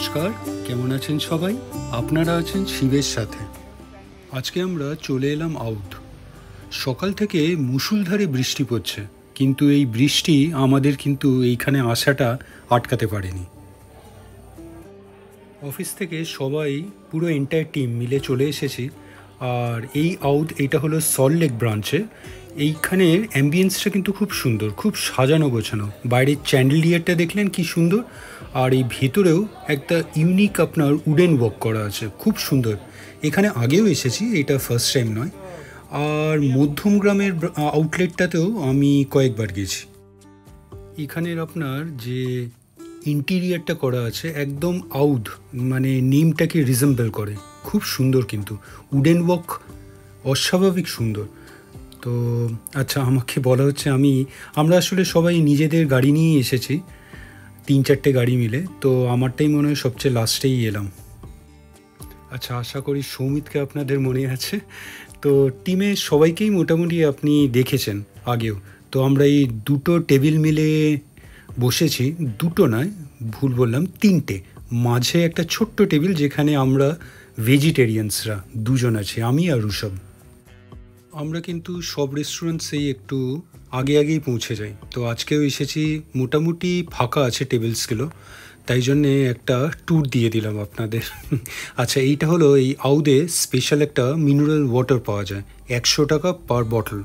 নমস্কার, কেমন আছেন সবাই? আপনারা আছেন শিবের সাথে। আজকে আমরা চলে এলাম আউট। সকাল থেকে মুষলধারে বৃষ্টি পড়ছে, কিন্তু এই বৃষ্টি আমাদের কিন্তু এইখানে আসাটা আটকাতে পারেনি। অফিস থেকে সবাই পুরো এন্টায়ার টিম মিলে চলে এসেছি। আর এই এইটা হলো সল্টলেক ব্রাঞ্চে। এইখানের অ্যাম্বিয়েন্সটা কিন্তু খুব সুন্দর, খুব সাজানো গোছানো। বাইরের চ্যান্ডেলিয়ারটা দেখলেন কি সুন্দর, আর এই ভেতরেও একটা ইউনিক আপনার উডেন ওয়ার্ক করা আছে, খুব সুন্দর। এখানে আগেও এসেছি, এটা ফার্স্ট টাইম নয়। আর মধ্যমগ্রামের আউটলেটটাতেও আমি কয়েকবার গেছি। এখানের আপনার যে ইন্টিরিয়ারটা করা আছে একদম মানে নেমটাকে রিজেম্বল করে, খুব সুন্দর। কিন্তু উডেন ওয়ার্ক অস্বাভাবিক সুন্দর। তো আচ্ছা, আমাকে বলা হচ্ছে আমরা আসলে সবাই নিজেদের গাড়ি নিয়েই এসেছি, 3-4টে গাড়ি মিলে। তো আমারটাই মনে হয় সবচেয়ে লাস্টেই এলাম। আচ্ছা, আশা করি সৌমিতকে আপনাদের মনে আছে। তো টিমে সবাইকেই মোটামুটি আপনি দেখেছেন আগেও। তো আমরা এই 2টো টেবিল মিলে বসেছি, 2টো নয়, ভুল বললাম, 3টে। মাঝে একটা ছোট্ট টেবিল, যেখানে আমরা ভেজিটেরিয়ানসরা 2জন আছি, আমি আর ঋষভ। আমরা কিন্তু সব রেস্টুরেন্টসেই একটু আগেই পৌঁছে যাই। তো আজকেও এসেছি, মোটামুটি ফাঁকা আছে টেবিলসগুলো, তাই জন্যে একটা ট্যুর দিয়ে দিলাম আপনাদের। আচ্ছা, এইটা হলো এই আউদে স্পেশাল একটা মিনারেল ওয়াটার পাওয়া যায়, 100 টাকা পার বটল।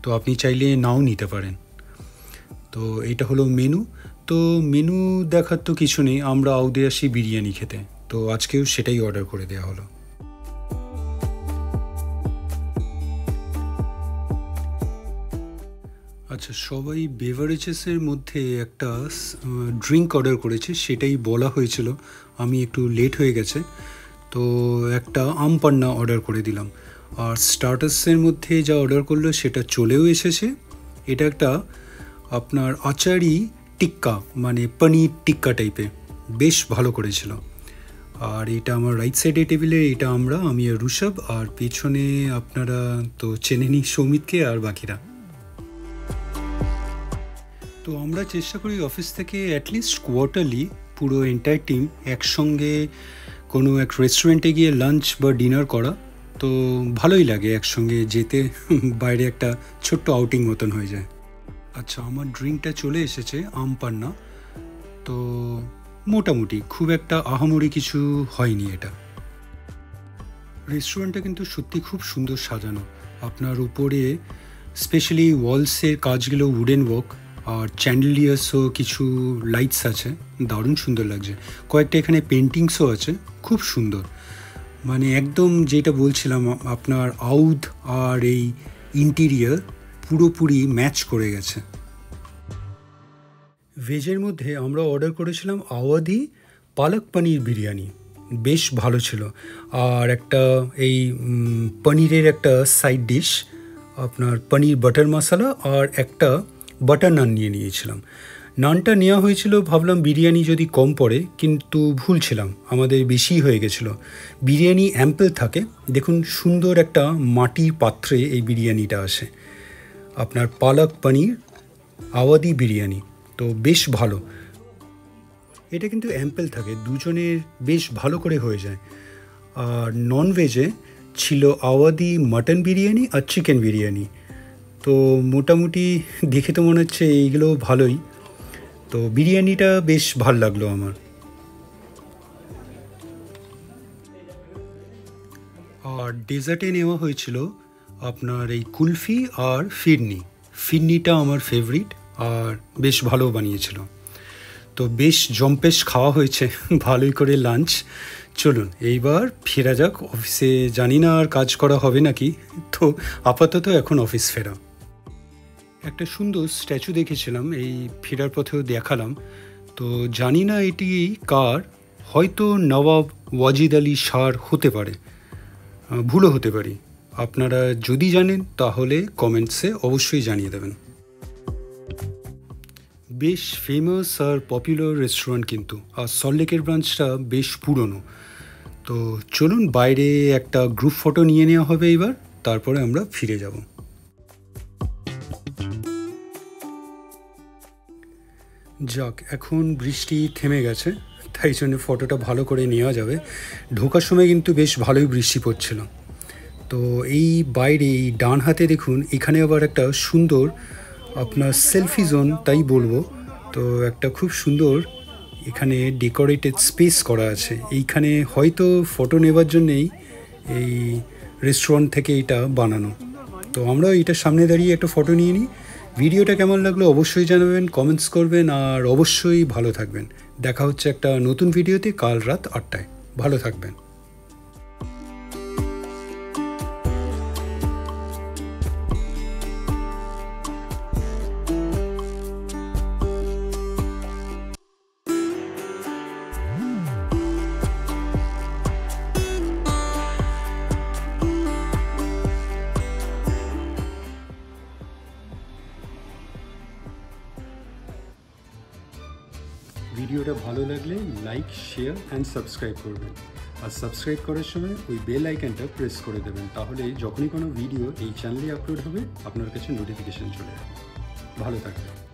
তো আপনি চাইলে নাও নিতে পারেন। তো এটা হলো মেনু। তো মেনু দেখার তো কিছু নেই, আমরা আউদে আসি বিরিয়ানি খেতে, তো আজকেও সেটাই অর্ডার করে দেওয়া হলো। আচ্ছা, সবাই বেভারেজেসের মধ্যে একটা ড্রিঙ্ক অর্ডার করেছে, সেটাই বলা হয়েছিল। আমি একটু লেট হয়ে গেছে, তো একটা আম পান্না অর্ডার করে দিলাম। আর স্টার্টার্সের মধ্যে যা অর্ডার করলো সেটা চলেও এসেছে। এটা একটা আপনার আচারি টিক্কা, মানে পনির টিক্কা টাইপের, বেশ ভালো করেছিল। আর এটা আমার রাইট সাইডে টেবিলে, এটা আমি আর ঋষভ, আর পেছনে আপনারা তো চেনেনই সৌমিতকে আর বাকিরা। তো আমরা চেষ্টা করি অফিস থেকে অ্যাটলিস্ট কোয়ার্টারলি পুরো এন্টায়ার টিম একসঙ্গে কোনো এক রেস্টুরেন্টে গিয়ে লাঞ্চ বা ডিনার করা। তো ভালোই লাগে একসঙ্গে যেতে, বাইরে একটা ছোট্ট আউটিং মতন হয়ে যায়। আচ্ছা, আমার ড্রিঙ্কটা চলে এসেছে, আম পান্না। তো মোটামুটি খুব একটা আহামরি কিছু হয়নি এটা। রেস্টুরেন্টটা কিন্তু সত্যি খুব সুন্দর সাজানো। আপনার উপরে স্পেশালি ওয়ালসের কাজগুলো উডেন ওয়ার্ক, আর চ্যান্ডেলিয়ার্সও কিছু লাইটস আছে, দারুণ সুন্দর লাগছে। কয়েকটা এখানে পেন্টিংসও আছে, খুব সুন্দর। মানে একদম যেটা বলছিলাম, আপনার আউদ আর এই ইন্টিরিয়ার পুরোপুরি ম্যাচ করে গেছে। ভেজের মধ্যে আমরা অর্ডার করেছিলাম আওয়াদি পালক পনির বিরিয়ানি, বেশ ভালো ছিল। আর একটা এই পনিরের একটা সাইড ডিশ, আপনার পনির বাটার মশলা, আর একটা বাটার নান নিয়েছিলাম। নানটা নেওয়া হয়েছিল, ভাবলাম বিরিয়ানি যদি কম পড়ে, কিন্তু ভুল ছিলাম, আমাদের বেশি হয়ে গেছিলো। বিরিয়ানি অ্যাম্পল থাকে, দেখুন সুন্দর একটা মাটির পাত্রে এই বিরিয়ানিটা আসে, আপনার পালক পনির আওয়াদি বিরিয়ানি। তো বেশ ভালো, এটা কিন্তু অ্যাম্পল থাকে, দুজনের বেশ ভালো করে হয়ে যায়। আর নন ভেজে ছিল আওয়াদি মাটন বিরিয়ানি আর চিকেন বিরিয়ানি। তো মোটামুটি দেখে তো মনে হচ্ছে এইগুলো ভালোই। তো বিরিয়ানিটা বেশ ভালো লাগলো আমার। আর ডেজার্টে নেওয়া হয়েছিল আপনার এই কুলফি আর ফিরনিটা আমার ফেভারিট, আর বেশ ভালো বানিয়েছিল। তো বেশ জম্পেশ খাওয়া হয়েছে, ভালোই করে লাঞ্চ। চলুন এইবার ফেরা যাক অফিসে, জানি না আর কাজ করা হবে নাকি। তো আপাতত এখন অফিস ফেরা। একটা সুন্দর স্ট্যাচু দেখেছিলাম, এই ফেরার পথেও দেখালাম। তো জানি না এটি কার, হয়তো নবাব ওয়াজিদ আলী শাহর হতে পারে, ভুলও হতে পারি। আপনারা যদি জানেন তাহলে কমেন্টসে অবশ্যই জানিয়ে দেবেন। বেশ ফেমাস আর পপুলার রেস্টুরেন্ট কিন্তু, আর সল্টলেকের ব্রাঞ্চটা বেশ পুরনো। তো চলুন বাইরে একটা গ্রুপ ফটো নিয়ে নেওয়া হবে এবার, তারপরে আমরা ফিরে যাব। যাক, এখন বৃষ্টি থেমে গেছে, তাই জন্য ফটোটা ভালো করে নেওয়া যাবে। ঢোকার সময় কিন্তু বেশ ভালোই বৃষ্টি পড়ছিল। তো এই বাইরে এই ডান হাতে দেখুন, এখানে আবার একটা সুন্দর আপনার সেলফি জোন তাই বলবো। তো একটা খুব সুন্দর এখানে ডেকোরেটেড স্পেস করা আছে। এইখানে হয়তো ফটো নেবার জন্যেই এই রেস্টুরেন্ট থেকে এটা বানানো। তো আমরা এটার সামনে দাঁড়িয়ে একটা ফটো নিয়ে নিই। ভিডিওটা কেমন লাগলো অবশ্যই জানাবেন, কমেন্টস করবেন, আর অবশ্যই ভালো থাকবেন। দেখা হচ্ছে একটা নতুন ভিডিওতে কাল রাত 8টায়। ভালো থাকবেন। ভিডিওটা ভালো লাগলে লাইক, শেয়ার অ্যান্ড সাবস্ক্রাইব করবেন। আর সাবস্ক্রাইব করার সময় ওই বেল আইকনটা প্রেস করে দেবেন, তাহলে যখনই কোনো ভিডিও এই চ্যানেলে আপলোড হবে আপনার কাছে নোটিফিকেশান চলে যাবে। ভালো থাকবেন।